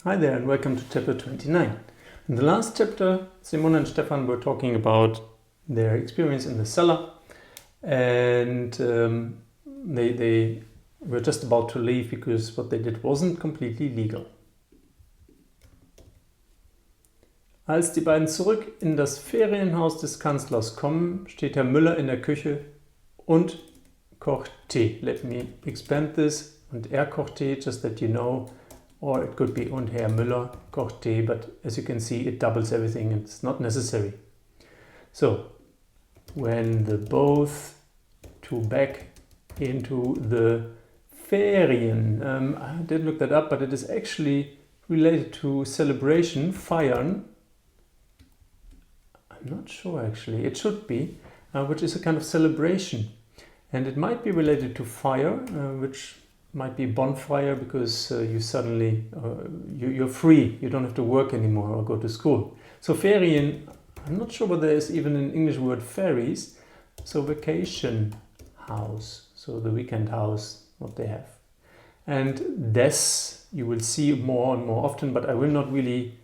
Hi there and welcome to chapter 29. In the last chapter, Simone and Stefan were talking about their experience in the cellar, and they were just about to leave because what they did wasn't completely legal. Als die beiden zurück in das Ferienhaus des Kanzlers kommen, steht Herr Müller in der Küche und kocht Tee. Let me expand this. Und er kocht Tee, just that you know. Or it could be und Herr Müller kocht Tee, but as you can see it doubles everything and it's not necessary. So, when the both two back into the Ferien, I didn't look that up, but it is actually related to celebration, feiern. I'm not sure actually, it should be, which is a kind of celebration. And it might be related to fire, which might be bonfire because you suddenly, you're free, you don't have to work anymore or go to school. So Ferien, I'm not sure whether there's even an English word ferries, so vacation house, so the weekend house, what they have. And des, you will see more and more often, but I will not really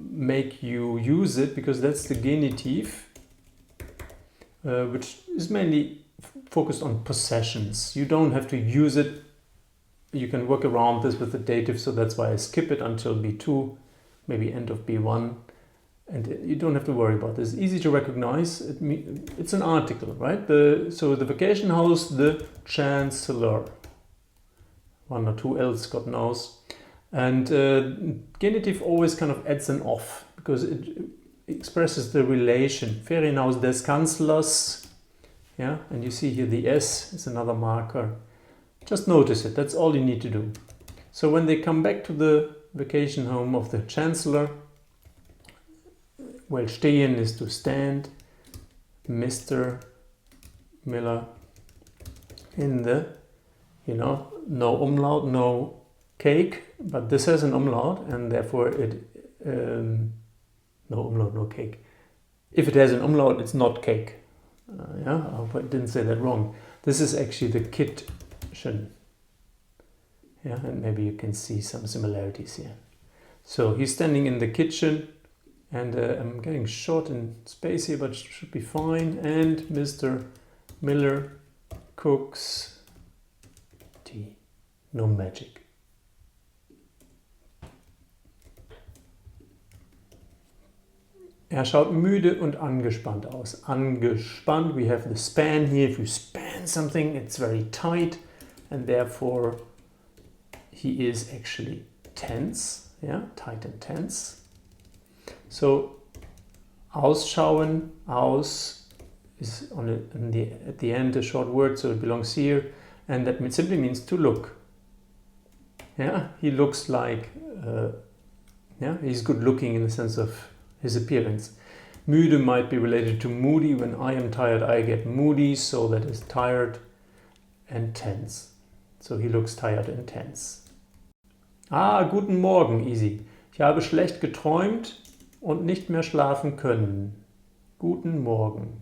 make you use it because that's the genitive, which is mainly focused on possessions. You don't have to use it. You can work around this with the dative, so that's why I skip it until B2, maybe end of B1, and you don't have to worry about this. Easy to recognize. It's an article, right? So the vacation house, the chancellor. One or two L's, God knows. And genitive always kind of adds an off because it expresses the relation. Ferienhaus des Kanzlers. Yeah, and you see here the S is another marker. Just notice it, that's all you need to do. So when they come back to the vacation home of the Chancellor, well, stehen is to stand, Mr. Miller in the, no umlaut, no cake, but this has an umlaut and therefore it, no umlaut, no cake. If it has an umlaut, it's not cake. Yeah, I hope I didn't say that wrong. This is actually the kitchen. Yeah, and maybe you can see some similarities here. So he's standing in the kitchen, and I'm getting short in space here, but it should be fine. And Mr. Miller cooks tea. No magic. Er schaut müde und angespannt aus. Angespannt, we have the span here. If you span something, it's very tight, and therefore he is actually tense, yeah, tight and tense. So ausschauen, aus is at the end a short word, so it belongs here, and that simply means to look. Yeah, he looks like, he's good looking in the sense of his appearance. Müde might be related to moody. When I am tired, I get moody, so that is tired and tense. So he looks tired and tense. Guten Morgen, easy. Ich habe schlecht geträumt und nicht mehr schlafen können. Guten Morgen.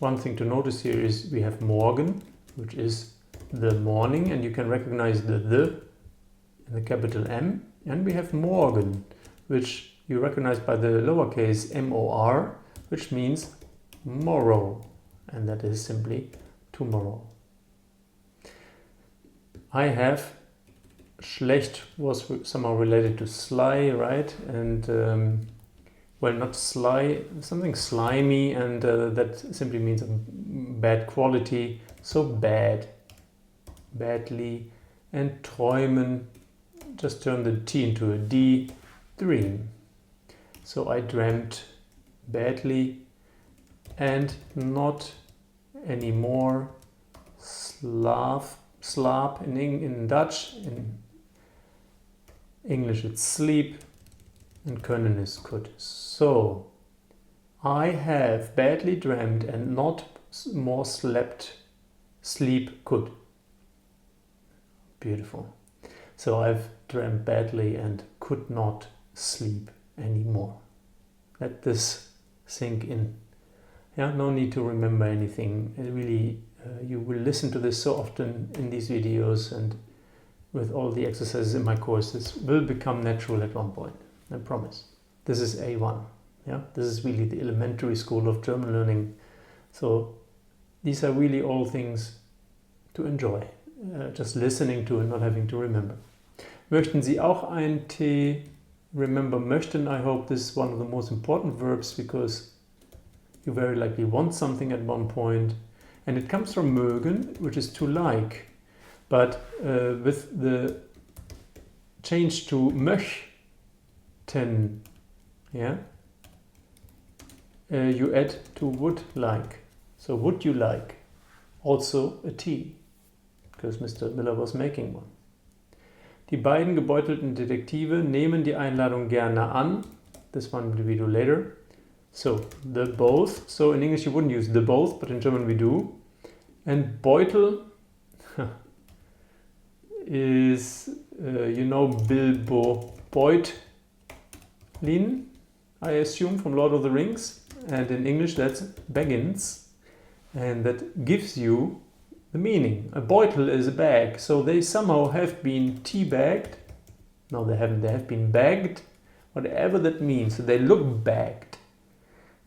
One thing to notice here is we have morgen, which is the morning, and you can recognize the in the capital M, and we have morgen, which you recognize by the lowercase M-O-R, which means morrow, and that is simply tomorrow. I have, schlecht was somehow related to sly, right? And, well, not sly, something slimy, and that simply means a bad quality, so bad, badly. And träumen, just turn the T into a D, dream. So I dreamt badly and not anymore. Slaap in Dutch, in English it's sleep, and können is could. So I have badly dreamt and not more sleep could. Beautiful. So I've dreamt badly and could not sleep anymore. Let this sink in. Yeah, no need to remember anything. It really, you will listen to this so often in these videos, and with all the exercises in my courses will become natural at one point, I promise. This is A1. Yeah, this is really the elementary school of German learning. So these are really all things to enjoy, just listening to and not having to remember. Möchten Sie auch einen Tee? Remember, möchten, I hope this is one of the most important verbs because you very likely want something at one point. And it comes from mögen, which is to like. But with the change to möchten, yeah, you add to would like. So would you like also a tea? Because Mr. Miller was making one. Die beiden gebeutelten Detektive nehmen die Einladung gerne an. This one we do later. So, the both. So in English you wouldn't use the both, but in German we do. And Beutel is, you know, Bilbo Beutlin, I assume, from Lord of the Rings. And in English that's Baggins. And that gives you the meaning. A beutel is a bag, so they somehow have been teabagged. No, they haven't. They have been bagged, whatever that means. So they look bagged,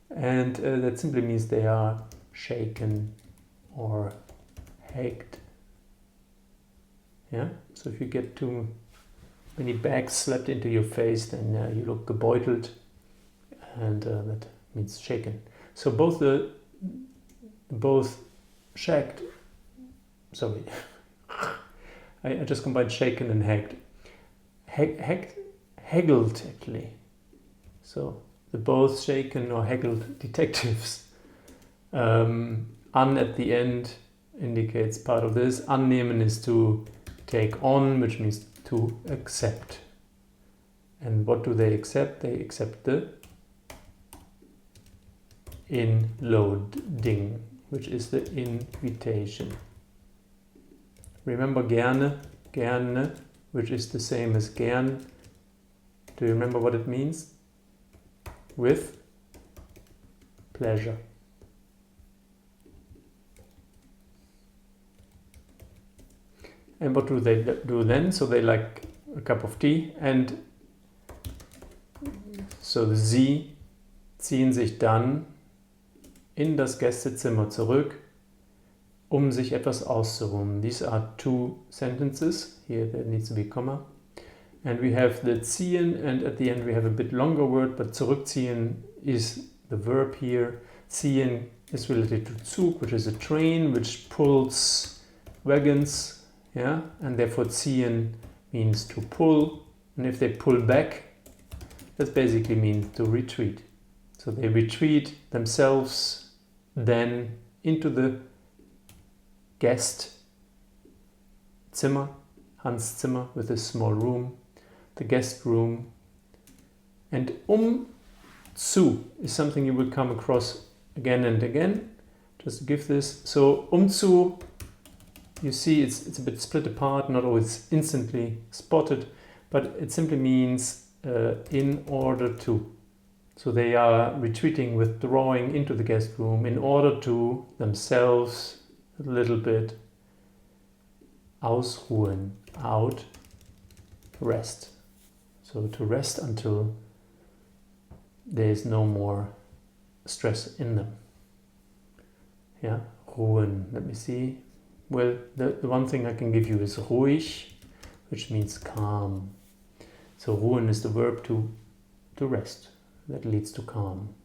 and that simply means they are shaken or hacked. Yeah. So if you get too many bags slapped into your face, then you look gebeutelt, and that means shaken. So both shacked. Sorry, I just combined shaken and hacked. Haggled actually. So the both shaken or haggled detectives. An at the end indicates part of this. Annehmen is to take on, which means to accept. And what do they accept? They accept the inloading, which is the invitation. Remember gerne, which is the same as gern. Do you remember what it means? With pleasure. And what do they do then? So they like a cup of tea, and so sie ziehen sich dann in das Gästezimmer zurück, sich etwas auszuruhen. These are two sentences. Here there needs to be a comma. And we have the ziehen, and at the end we have a bit longer word, but zurückziehen is the verb here. Ziehen is related to Zug, which is a train which pulls wagons, yeah, and therefore ziehen means to pull, and if they pull back, that basically means to retreat. So they retreat themselves then into the guest Zimmer, Hans' Zimmer with a small room, the guest room. And zu is something you will come across again and again. Just to give this. So zu, you see it's a bit split apart, not always instantly spotted, but it simply means in order to. So they are retreating, withdrawing into the guest room in order to themselves a little bit ausruhen, out, rest. So to rest until there is no more stress in them. Yeah, ruhen. Let me see. Well, the one thing I can give you is ruhig, which means calm. So ruhen is the verb to rest. That leads to calm.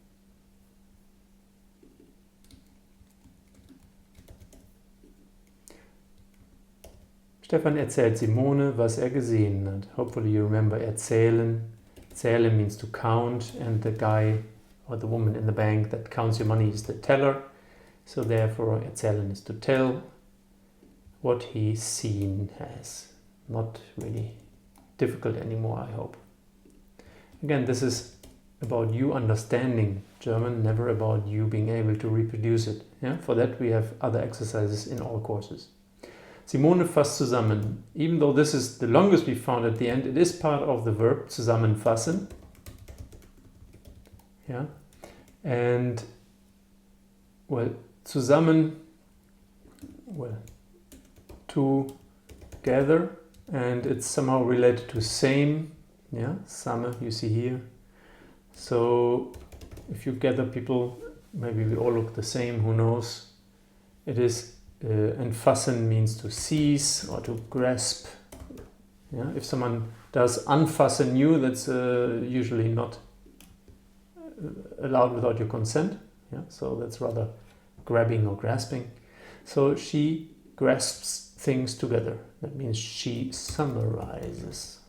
Stefan erzählt Simone, was gesehen hat. Hopefully you remember erzählen. Zählen means to count, and the guy or the woman in the bank that counts your money is the teller. So therefore erzählen is to tell what he's seen has. Not really difficult anymore, I hope. Again, this is about you understanding German, never about you being able to reproduce it. Yeah? For that we have other exercises in all courses. Simone fasst zusammen. Even though this is the longest we found at the end, it is part of the verb zusammenfassen. Yeah? And, well, zusammen, well, together, and it's somehow related to same. Yeah, same you see here. So if you gather people, maybe we all look the same, who knows? It is, and fassen means to seize or to grasp. Yeah, if someone does unfasten you, that's usually not allowed without your consent. Yeah, so that's rather grabbing or grasping. So she grasps things together. That means she summarizes.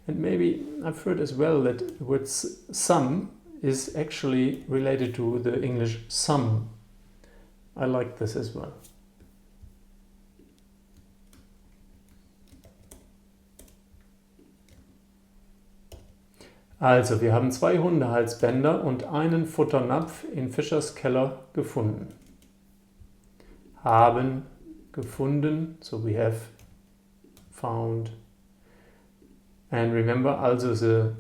And maybe I've heard as well that the word sum is actually related to the English sum. I like this as well. Also, wir haben 2 Hundehalsbänder und einen Futternapf in Fischers Keller gefunden. Haben gefunden, so we have found. And remember also the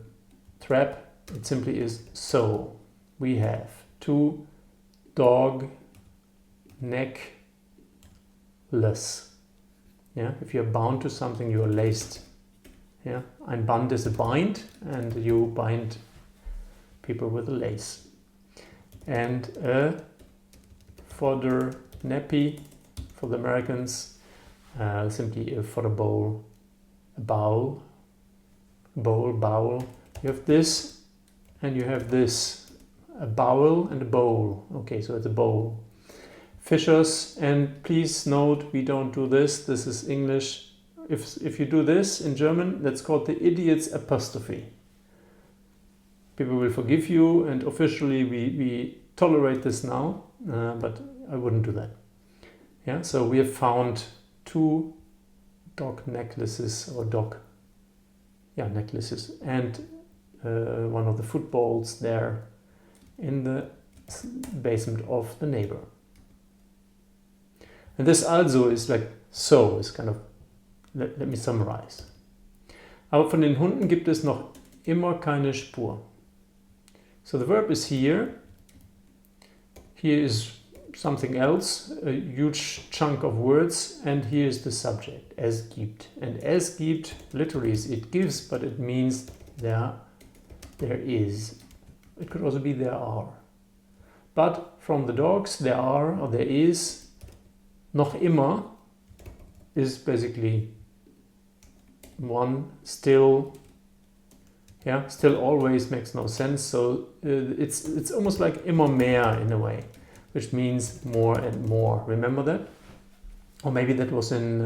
trap, it simply is so. We have 2 dog necklace. Yeah, if you're bound to something, you're laced. Yeah, ein Band is a bind, and you bind people with a lace. And a fodder nappy for the Americans, simply a fodder bowl, a bowl. You have this, and you have this, a bowl and a bowl. Okay, so it's a bowl. Fishers, and please note, we don't do this. This is English. If you do this in German, that's called the idiot's apostrophe. People will forgive you, and officially we tolerate this now, but I wouldn't do that. Yeah, so we have found 2 dog necklaces or necklaces, and one of the footballs there in the basement of the neighbor. And this also is like so, is kind of, let me summarize. Aber von den Hunden gibt es noch immer keine Spur. So the verb is here. Here is something else, a huge chunk of words, and here is the subject, es gibt. And es gibt literally is it gives, but it means there is. It could also be there are. But from the dogs, there are or there is, noch immer is basically one, still, yeah, still always makes no sense. So it's almost like immer mehr in a way, which means more and more. Remember that? Or maybe that was in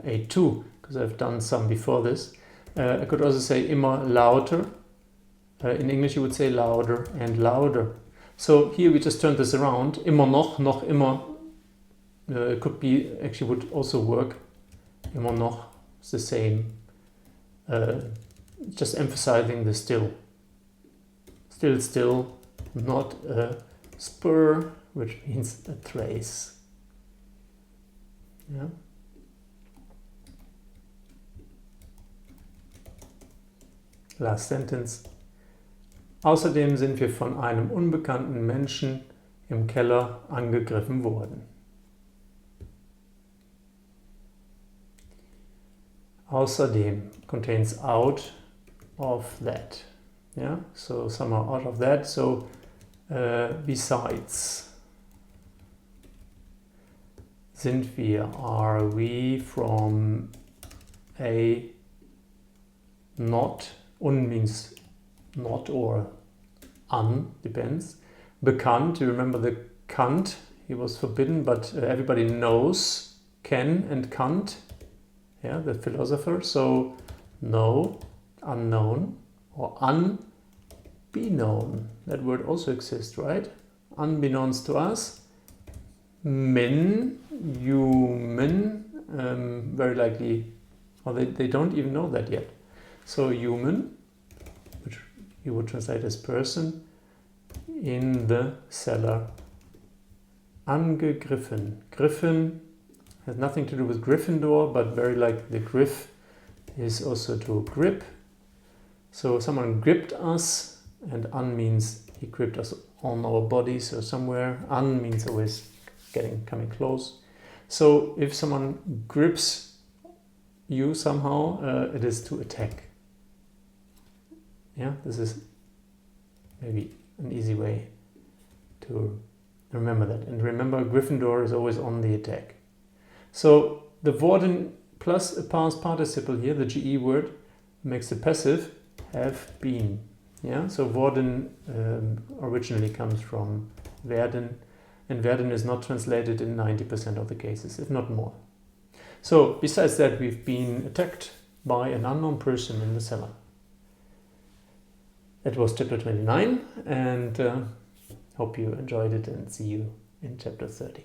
A2, because I've done some before this. I could also say immer lauter. In English you would say louder and louder. So here we just turned this around. Immer noch immer. Could be, actually would also work. Immer noch is the same. Just emphasizing the still. Still, not a spur, which means a trace. Yeah. Last sentence. Außerdem sind wir von einem unbekannten Menschen im Keller angegriffen worden. Außerdem contains out of that. Yeah, so somehow out of that. So besides, sind wir, are we from a not, un means not or un, depends. Bekannt, you remember the Kant, he was forbidden, but everybody knows Ken and Kant, yeah, the philosopher. So know, unknown, or unbeknown. That word also exists, right? Unbeknownst to us. Men, human, very likely, or they don't even know that yet. So human, which you would translate as person, in the cellar. Angegriffen. Griffen has nothing to do with Gryffindor, but very like the griff is also to grip. So someone gripped us, and un means he gripped us on our bodies or somewhere. Un means always coming close. So if someone grips you somehow, it is to attack. Yeah, this is maybe an easy way to remember that. And remember, Gryffindor is always on the attack. So the worden plus a past participle here, the GE word, makes the passive have been. Yeah, so worden originally comes from werden, and werden is not translated in 90% of the cases, if not more. So besides that, we've been attacked by an unknown person in the cellar. That was chapter 29, and hope you enjoyed it, and see you in chapter 30.